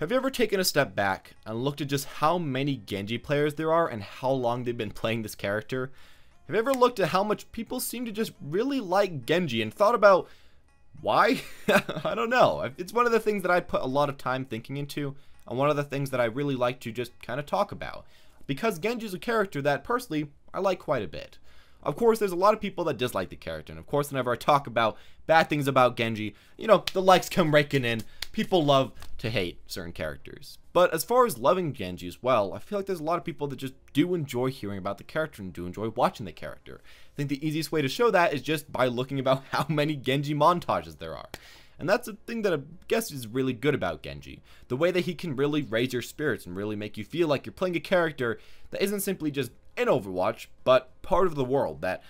Have you ever taken a step back and looked at just how many Genji players there are and how long they've been playing this character? Have you ever looked at how much people seem to just really like Genji and thought about why? I don't know. It's one of the things that I put a lot of time thinking into, and one of the things that I really like to just kind of talk about. Because Genji is a character that, personally, I like quite a bit. Of course, there's a lot of people that dislike the character, and of course, whenever I talk about bad things about Genji, you know, the likes come raking in. People love to hate certain characters. But as far as loving Genji as well, I feel like there's a lot of people that just do enjoy hearing about the character and do enjoy watching the character. I think the easiest way to show that is just by looking about how many Genji montages there are. And that's a thing that I guess is really good about Genji. The way that he can really raise your spirits and really make you feel like you're playing a character that isn't simply just in Overwatch, but part of the world that,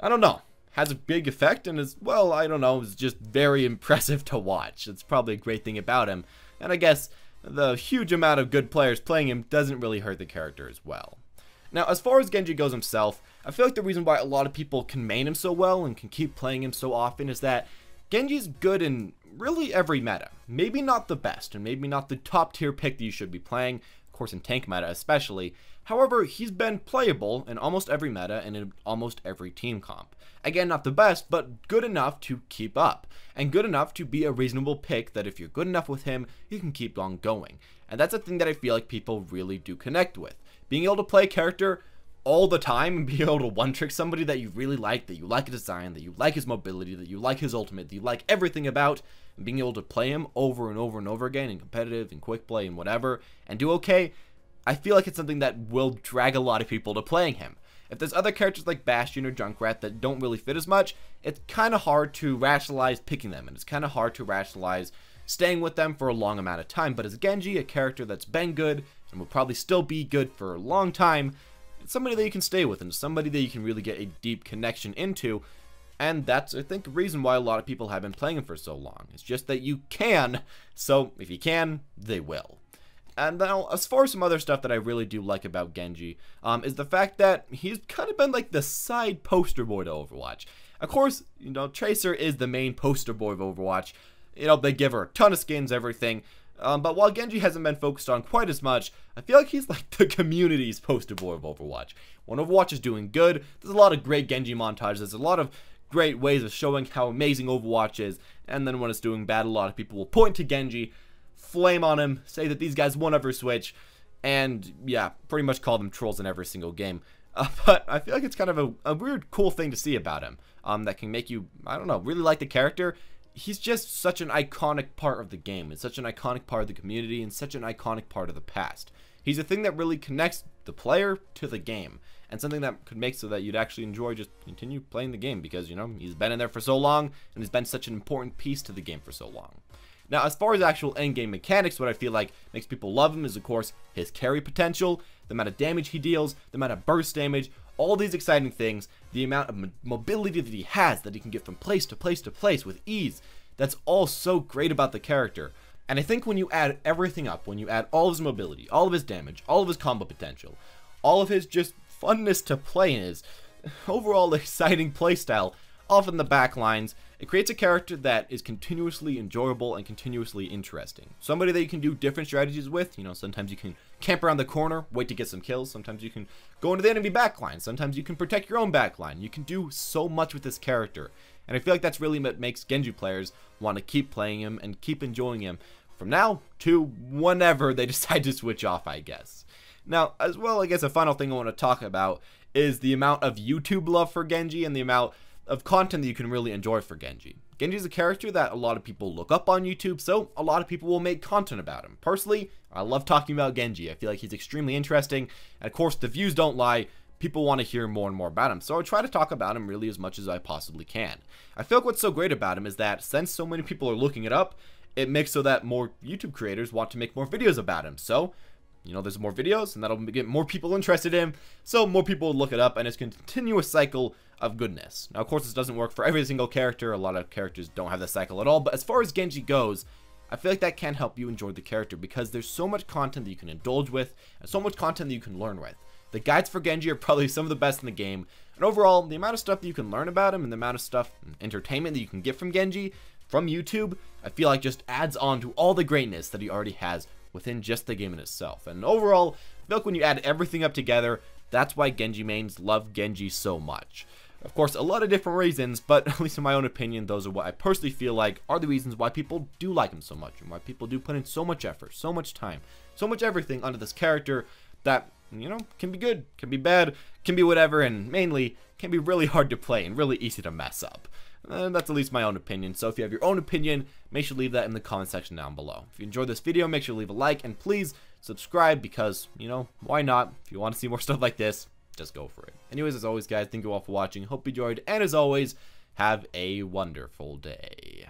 I don't know, has a big effect and is, well, I don't know, is just very impressive to watch. It's probably a great thing about him. And I guess the huge amount of good players playing him doesn't really hurt the character as well. Now, as far as Genji goes himself, I feel like the reason why a lot of people can main him so well and can keep playing him so often is that Genji's good in really every meta. Maybe not the best, and maybe not the top tier pick that you should be playing, of course in tank meta especially. However, he's been playable in almost every meta and in almost every team comp. Again, not the best, but good enough to keep up, and good enough to be a reasonable pick that if you're good enough with him, you can keep on going. And that's a thing that I feel like people really do connect with. Being able to play a character all the time and being able to one-trick somebody that you really like, that you like his design, that you like his mobility, that you like his ultimate, that you like everything about, and being able to play him over and over and over again in competitive and quick play and whatever, and do okay, I feel like it's something that will drag a lot of people to playing him. If there's other characters like Bastion or Junkrat that don't really fit as much, it's kind of hard to rationalize picking them, and it's kind of hard to rationalize staying with them for a long amount of time. But as Genji, a character that's been good and will probably still be good for a long time, it's somebody that you can stay with and somebody that you can really get a deep connection into. And that's, I think, a reason why a lot of people have been playing him for so long. It's just that you can, so if you can, they will. And now, as far as some other stuff that I really do like about Genji, is the fact that he's kind of been like the side poster boy to Overwatch. Of course, you know, Tracer is the main poster boy of Overwatch. You know, they give her a ton of skins, everything. But while Genji hasn't been focused on quite as much, I feel like he's like the community's poster boy of Overwatch. When Overwatch is doing good, there's a lot of great Genji montages. There's a lot of great ways of showing how amazing Overwatch is. And then when it's doing bad, a lot of people will point to Genji, flame on him, say that these guys won't ever switch, and yeah, pretty much call them trolls in every single game. But I feel like it's kind of a weird, cool thing to see about him, that can make you, I don't know, really like the character. He's just such an iconic part of the game, and such an iconic part of the community, and such an iconic part of the past. He's a thing that really connects the player to the game, and something that could make so that you'd actually enjoy just continue playing the game, because, you know, he's been in there for so long, and he's been such an important piece to the game for so long. Now, as far as actual endgame mechanics, what I feel like makes people love him is, of course, his carry potential, the amount of damage he deals, the amount of burst damage, all these exciting things, the amount of mobility that he has, that he can get from place to place to place with ease. That's all so great about the character. And I think when you add everything up, when you add all of his mobility, all of his damage, all of his combo potential, all of his just funness to play in, his overall exciting playstyle, off in the back lines, it creates a character that is continuously enjoyable and continuously interesting. Somebody that you can do different strategies with. You know, sometimes you can camp around the corner, wait to get some kills. Sometimes you can go into the enemy backline. Sometimes you can protect your own backline. You can do so much with this character. And I feel like that's really what makes Genji players want to keep playing him and keep enjoying him from now to whenever they decide to switch off, I guess. Now, as well, I guess a final thing I want to talk about is the amount of YouTube love for Genji and the amount of content that you can really enjoy for Genji. Genji is a character that a lot of people look up on YouTube, so a lot of people will make content about him. Personally, I love talking about Genji. I feel like he's extremely interesting, and of course, the views don't lie. People want to hear more and more about him, so I try to talk about him really as much as I possibly can. I feel like what's so great about him is that since so many people are looking it up, it makes so that more YouTube creators want to make more videos about him. So, you know, there's more videos, and that'll get more people interested in him, so more people will look it up, and it's a continuous cycle of goodness. Now, of course, this doesn't work for every single character. A lot of characters don't have this cycle at all, but as far as Genji goes, I feel like that can help you enjoy the character because there's so much content that you can indulge with, and so much content that you can learn with. The guides for Genji are probably some of the best in the game, and overall, the amount of stuff that you can learn about him and the amount of stuff and entertainment that you can get from Genji from YouTube, I feel like just adds on to all the greatness that he already has within just the game in itself. And overall, I feel like when you add everything up together, that's why Genji mains love Genji so much. Of course, a lot of different reasons, but at least in my own opinion, those are what I personally feel like are the reasons why people do like him so much, and why people do put in so much effort, so much time, so much everything onto this character that, you know, can be good, can be bad, can be whatever, and mainly can be really hard to play and really easy to mess up. That's at least my own opinion, so if you have your own opinion, make sure to leave that in the comment section down below. If you enjoyed this video, make sure to leave a like, and please subscribe because, you know, why not? If you want to see more stuff like this, just go for it. Anyways, as always, guys, thank you all for watching. Hope you enjoyed, and as always, have a wonderful day.